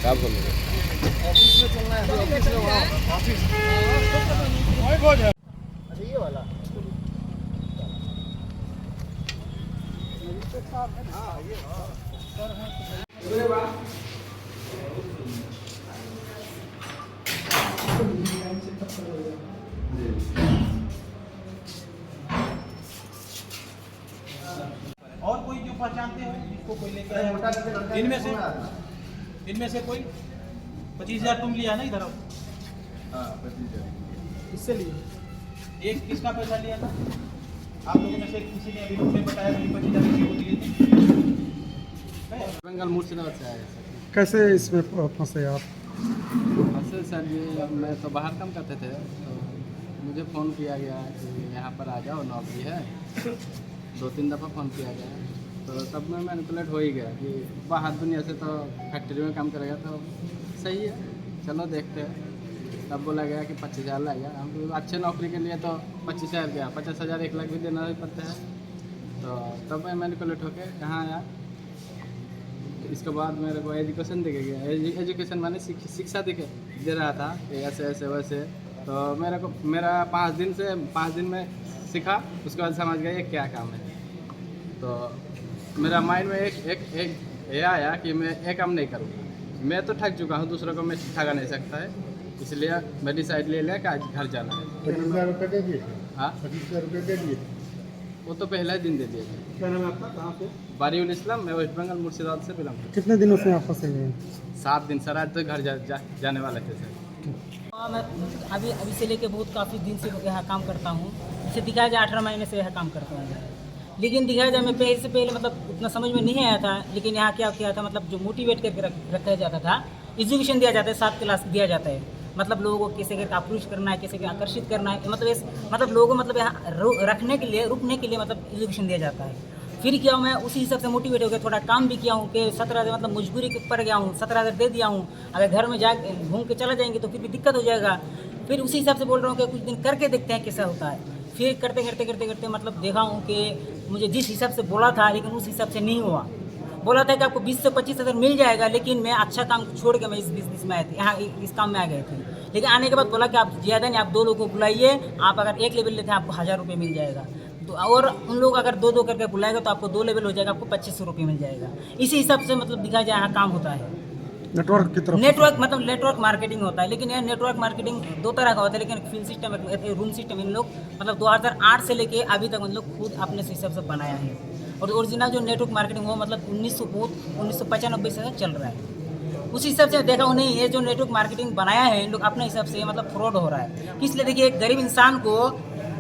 क्या बोलोगे? ऑफिस में चलना है, ऑफिस में वहाँ ऑफिस अच्छा ये वाला हाँ ये सर और कोई जो पहचानते हो जिसको कोई लेके आया? इनमें से कोई 25,000 तुम लिया ना इधर? हाँ 25,000 इससे लिए एक किसका पैसा लिया था आप लोगों में से? किसी ने अभी तुमने बताया कि 25,000 किसी को दिए थे? बंगाल मुर्शिदाबाद से आए सर। कैसे इसमें फंसे आप? असल सर ये मैं तो बाहर काम करते थे, तो मुझे फ़ोन किया गया कि यहाँ पर आ जाओ, नौकरी है। 2-3 दफ़ा फ़ोन किया गया, तो तब मैं मैनिपुलेट हो ही गया कि बाहर दुनिया से तो फैक्ट्री में काम करेगा तो सही है, चलो देखते हैं। तब बोला गया कि 25,000 लगेगा। हम अच्छे नौकरी के लिए तो 25,000 गया, 50,000 1 लाख भी देना ही पड़ता है। तो तब मैं मैनिपुलेट होकर यहाँ आया। इसके बाद मेरे को एजुकेशन दिखे गया। एजुकेशन माने शिक्षा दे रहा था कि ऐसे ऐसे वैसे। तो मेरा 5 दिन में सीखा, उसके बाद समझ गया ये क्या काम है। तो मेरा माइंड में एक ये आया कि मैं ये काम नहीं करूँगा। मैं तो ठग चुका हूँ, दूसरों को मैं ठगा नहीं सकता है, इसलिए मैं डिसाइड ले लिया कि आज घर जाना है। 25,000 रुपये दे दिए? हाँ 25,000 रुपये दे दिए? वो तो पहला ही दिन दे दिया था। क्या नाम है आपका, कहाँ से? बारीउल इस्लाम, मैं वेस्ट बंगाल मुर्शिदाबाद से बिलोंग करता कितने दिनों से आप फंसे हुए हैं? हूँ। 7 दिन सर, आज तो घर जाने वाले थे सर। हाँ, मैं अभी से लेके बहुत काफ़ी दिन से यहाँ काम करता हूँ। इसे दिखाया जाए 18 महीने से यहाँ काम करता हूँ। लेकिन दिखाया जाए मैं पहले मतलब उतना समझ में नहीं आया था। लेकिन यहाँ क्या किया था, मतलब जो मोटिवेट करके रखा जाता था, एजुकेशन दिया जाता है, 7 क्लास दिया जाता है। मतलब लोगों को किसी को अप्रोच करना है, किसी को आकर्षित करना है, मतलब लोगों मतलब यहाँ रुकने के लिए मतलब एजुकेशन दिया जाता है। फिर क्या मैं उसी हिसाब से मोटिवेट हो गया, थोड़ा काम भी किया हूँ कि 17,000 मतलब मजबूरी के ऊपर गया हूँ, 17,000 दे दिया हूँ। अगर घर में जा घूम के चला जाएंगे तो फिर भी दिक्कत हो जाएगा। फिर उसी हिसाब से बोल रहा हूँ कि कुछ दिन करके देखते हैं कैसा होता है। फिर करते मतलब देखा हूँ कि मुझे जिस हिसाब से बोला था, लेकिन उस हिसाब से नहीं हुआ। बोला था कि आपको 20 से 25,000 मिल जाएगा, लेकिन मैं अच्छा काम छोड़ के मैं इस बिजनेस में आए थे, यहाँ इस काम में आ गए थे। लेकिन आने के बाद बोला कि आप ज़्यादा नहीं, आप 2 लोगों को बुलाइए, आप अगर 1 लेवल लेते हैं आपको 1,000 रुपये मिल जाएगा। तो और उन लोग अगर 2 करके बुलाएगा तो आपको 2 लेवल हो जाएगा, आपको 2,500 रुपये मिल जाएगा। इसी हिसाब से मतलब दिखा जाए यहाँ काम होता है। नेटवर्क की तरफ? नेटवर्क मार्केटिंग होता है। लेकिन यह नेटवर्क मार्केटिंग 2 तरह का होता है। लेकिन field system, room system in लोग मतलब 2008 से लेके अभी तक उन लोग खुद अपने हिसाब से बनाया है। और ओरिजिनल जो नेटवर्क मार्केटिंग वो मतलब 1995 से चल रहा है। उस हिसाब से देखा उन्हें ये जो नेटवर्क मार्केटिंग बनाया है इन लोग अपने हिसाब से मतलब फ्रॉड हो रहा है। इसलिए देखिए, एक गरीब इंसान को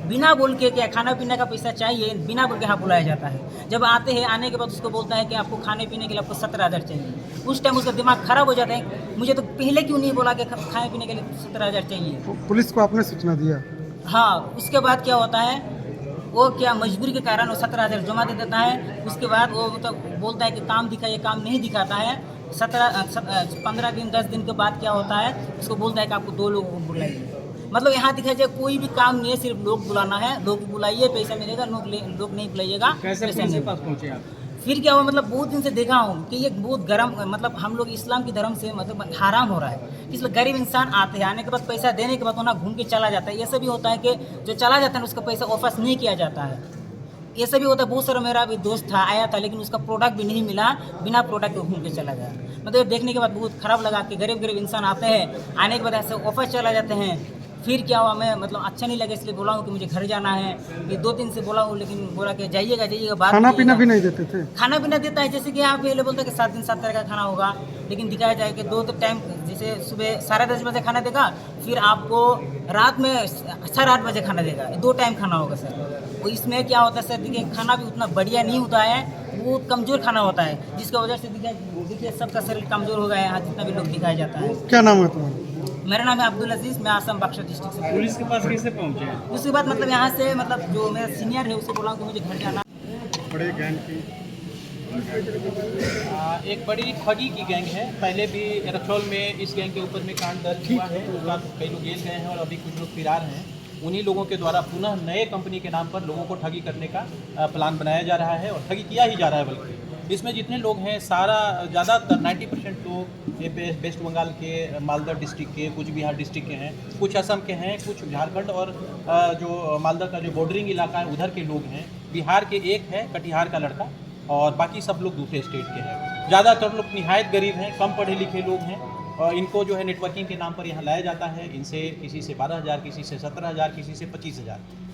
बिना बोल के क्या खाना पीने का पैसा चाहिए, बिना बोल के यहाँ बुलाया जाता है। जब आते हैं, आने के बाद उसको बोलता है कि आपको खाने पीने के लिए आपको 17,000 चाहिए। उस टाइम उसका दिमाग खराब हो जाता है, मुझे तो पहले क्यों नहीं बोला कि खाने पीने के लिए 17,000 चाहिए। पुलिस को आपने सूचना दिया? हाँ, उसके बाद क्या होता है, वो क्या मजबूरी के कारण वो 17,000 जमा दे देता है। उसके बाद वो मतलब बोलता है कि काम दिखाइए, काम नहीं दिखाता है। 15 दिन 10 दिन के बाद क्या होता है, उसको बोलता है कि आपको 2 लोगों को बुलाइए। मतलब यहाँ दिखाई जाए कोई भी काम नहीं है, सिर्फ लोग बुलाना है। लोग बुलाइए, पैसा मिलेगा, लोग नहीं बुलाइएगा, पैसा नहीं। पास पहुँचे आप? फिर क्या हुआ, मतलब बहुत दिन से देखा हूँ कि ये बहुत गरम, मतलब हम लोग इस्लाम की धर्म से मतलब हराम हो रहा है। इसलिए गरीब इंसान आते हैं, आने के बाद पैसा देने के बाद वो ना घूम के चला जाता है। ये सभी होता है कि जो चला जाता है उसका पैसा वापस नहीं किया जाता है। ये सभी होता है। बहुत सारा मेरा भी दोस्त था, आया था, लेकिन उसका प्रोडक्ट भी नहीं मिला, बिना प्रोडक्ट के घूम के चला गया। मतलब देखने के बाद बहुत खराब लगा कि गरीब इंसान आते हैं, आने के बाद ऐसे वापस चला जाते हैं। फिर क्या हुआ, मैं मतलब अच्छा नहीं लगा, इसलिए बोला हूँ कि मुझे घर जाना है। ये 2 दिन से बोला हूँ, लेकिन बोला कि जाइएगा बात। खाना पीना भी नहीं देते थे? खाना पीना देता है, जैसे कि यहाँ पे बोलता है कि 7 दिन 7 तरह का खाना होगा। लेकिन दिखाया जाए कि 2 टाइम, जैसे सुबह 10:30 बजे खाना देगा, फिर आपको रात में 8:30 बजे खाना देगा। 2 टाइम खाना होगा सर। तो इसमें क्या होता है सर, देखिए खाना भी उतना बढ़िया नहीं होता है, बहुत कमज़ोर खाना होता है, जिसकी वजह से देखिए सबका शरीर कमज़ोर हो गया है यहाँ, जितना भी लोग दिखाया जाता है। क्या नाम है तुम्हारा? मेरा नाम है अब्दुल अजीज़, मैं आसम बक्सर डिस्ट्रिक्ट से। पुलिस के पास कैसे पहुँचे? उसके बाद मतलब यहाँ से मतलब जो मेरा सीनियर है उससे बोला कि मुझे घर जाना। बड़े गैंग की एक बड़ी ठगी की गैंग है। पहले भी रक्सौल में इस गैंग के ऊपर में कांड दर्ज हुआ है, उसके बाद कई लोग जेल गए हैं और अभी कुछ लोग फरार हैं। उन्हीं लोगों के द्वारा पुनः नए कंपनी के नाम पर लोगों को ठगी करने का प्लान बनाया जा रहा है और ठगी किया ही जा रहा है। बल्कि इसमें जितने लोग हैं सारा ज़्यादातर 90% लोग ये वेस्ट बंगाल के मालदा डिस्ट्रिक्ट के, कुछ बिहार डिस्ट्रिक्ट के हैं, कुछ असम के हैं, कुछ झारखंड और जो मालदा का जो बॉर्डरिंग इलाका है उधर के लोग हैं। बिहार के एक है कटिहार का लड़का और बाकी सब लोग दूसरे स्टेट के हैं। ज़्यादातर लोग निहायत गरीब हैं, कम पढ़े लिखे लोग हैं और इनको जो है नेटवर्किंग के नाम पर यहाँ लाया जाता है। इनसे किसी से 12,000, किसी से 17,000, किसी से 25,000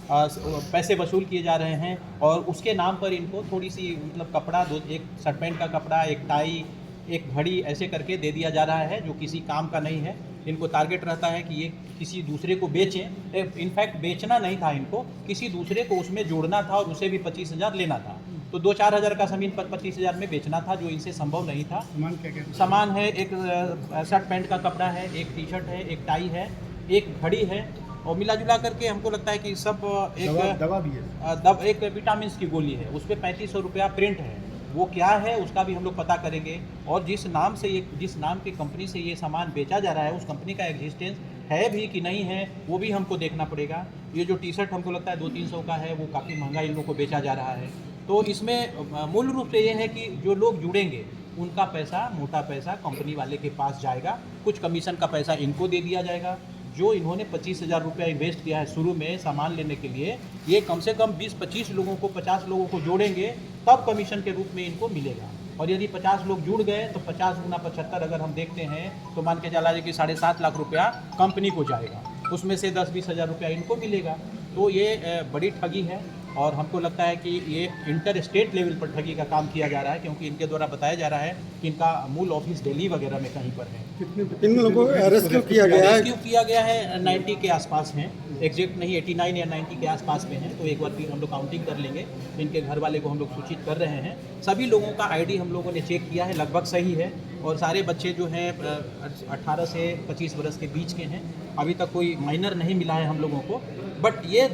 पैसे वसूल किए जा रहे हैं और उसके नाम पर इनको थोड़ी सी मतलब कपड़ा, एक शर्ट पैंट का कपड़ा, एक टाई, एक घड़ी ऐसे करके दे दिया जा रहा है जो किसी काम का नहीं है। इनको टारगेट रहता है कि ये किसी दूसरे को बेचें। इनफैक्ट बेचना नहीं था इनको, किसी दूसरे को उसमें जोड़ना था और उसे भी 25,000 लेना था। तो 2-4 हज़ार का ज़मीन पर 25,000 में बेचना था, जो इनसे संभव नहीं था। सामान क्या क्या? सामान है एक शर्ट पैंट का कपड़ा है, एक टी शर्ट है, एक टाई है, एक घड़ी है और मिला जुला करके हमको लगता है कि सब दवा भी है। एक विटामिन की गोली है, उस पर 3500 रुपया प्रिंट है। वो क्या है उसका भी हम लोग पता करेंगे और जिस नाम की कंपनी से ये सामान बेचा जा रहा है उस कंपनी का एग्जिस्टेंस है भी कि नहीं है वो भी हमको देखना पड़ेगा। ये जो टी शर्ट हमको लगता है 200-300 का है, वो काफ़ी महंगा इन लोगों को बेचा जा रहा है। तो इसमें मूल रूप से ये है कि जो लोग जुड़ेंगे उनका पैसा, मोटा पैसा कंपनी वाले के पास जाएगा, कुछ कमीशन का पैसा इनको दे दिया जाएगा। जो इन्होंने 25,000 रुपया इन्वेस्ट किया है शुरू में सामान लेने के लिए, ये कम से कम 20-25 लोगों को, 50 लोगों को जोड़ेंगे तब कमीशन के रूप में इनको मिलेगा। और यदि 50 लोग जुड़ गए तो 50 गुना 75 अगर हम देखते हैं तो मान के चला जाए कि 7.5 लाख रुपया कंपनी को जाएगा, उसमें से 10-20 हज़ार रुपया इनको मिलेगा। तो ये बड़ी ठगी है और हमको लगता है कि ये इंटर स्टेट लेवल पर ठगी का काम किया जा रहा है, क्योंकि इनके द्वारा बताया जा रहा है कि इनका मूल ऑफिस दिल्ली वगैरह में कहीं पर है। इन लोगों को रेस्क्यू किया गया है? रेस्क्यू किया गया है, 90 के आसपास हैं, एग्जैक्ट नहीं 89 या 90 के आसपास में हैं। तो एक बार फिर हम लोग काउंटिंग कर लेंगे। इनके घर वाले को हम लोग सूचित कर रहे हैं। सभी लोगों का आईडी हम लोगों ने चेक किया है, लगभग सही है और सारे बच्चे जो हैं 18 से 25 वर्ष के बीच के हैं। अभी तक कोई माइनर नहीं मिला है हम लोगों को, बट ये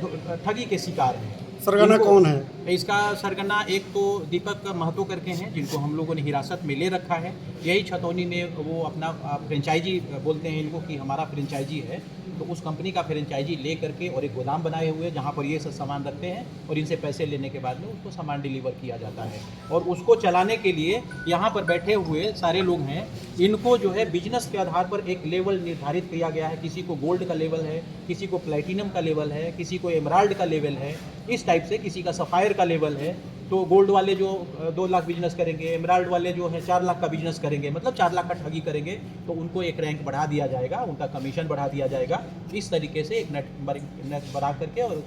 ठगी के शिकार हैं। सरगना कौन है? इसका सरगना एक तो दीपक महतो करके हैं, जिनको हम लोगों ने हिरासत में ले रखा है। यही छतौनी में वो अपना फ्रेंचाइजी बोलते हैं इनको कि हमारा फ्रेंचाइजी है, तो उस कंपनी का फ्रेंचाइजी ले करके और एक गोदाम बनाए हुए जहाँ पर ये सब सामान रखते हैं और इनसे पैसे लेने के बाद में उसको सामान डिलीवर किया जाता है। और उसको चलाने के लिए यहाँ पर बैठे हुए सारे लोग हैं, इनको जो है बिजनेस के आधार पर एक लेवल निर्धारित किया गया है। किसी को गोल्ड का लेवल है, किसी को प्लैटिनम का लेवल है, किसी को एमराल्ड का लेवल है, इस टाइप से किसी का सफ़ायर का लेवल है। तो गोल्ड वाले जो 2 लाख बिजनेस करेंगे, एमराल्ड वाले जो है 4 लाख का बिजनेस करेंगे, मतलब 4 लाख का ठगी करेंगे, तो उनको एक रैंक बढ़ा दिया जाएगा, उनका कमीशन बढ़ा दिया जाएगा। इस तरीके से एक नेट बढ़ा करके और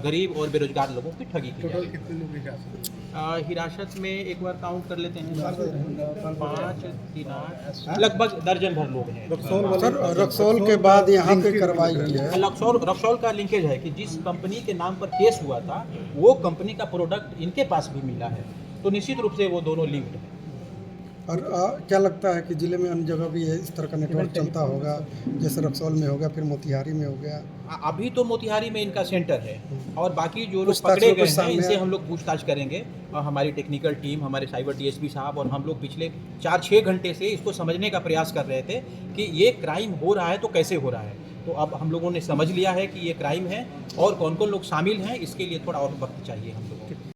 गरीब और बेरोजगार लोगों की ठगी की टोटल कितने लोग हिरासत में एक बार काउंट कर लेते हैं, 5, 3, 8 लगभग दर्जन भर लोग हैं। सर, रक्सौल के बाद यहाँ पे कार्रवाई हुई है। रक्सौल का लिंकेज है कि जिस कंपनी के नाम पर केस हुआ था वो कंपनी का प्रोडक्ट इनके पास भी मिला है, तो निश्चित रूप से वो दोनों लिंक्ड हैं। और क्या लगता है कि जिले में अन्य जगह भी इस तरह का नेटवर्क चलता होगा, जैसे रक्सौल में हो गया, फिर मोतिहारी में हो गया? अभी तो मोतिहारी में इनका सेंटर है और बाकी जो लोग पकड़े गए हैं इनसे हम लोग पूछताछ करेंगे। और हमारी टेक्निकल टीम, हमारे साइबर डीएसपी साहब और हम लोग पिछले 4-6 घंटे से इसको समझने का प्रयास कर रहे थे कि ये क्राइम हो रहा है तो कैसे हो रहा है। तो अब हम लोगों ने समझ लिया है कि ये क्राइम है और कौन कौन लोग शामिल हैं, इसके लिए थोड़ा और वक्त चाहिए हम लोग।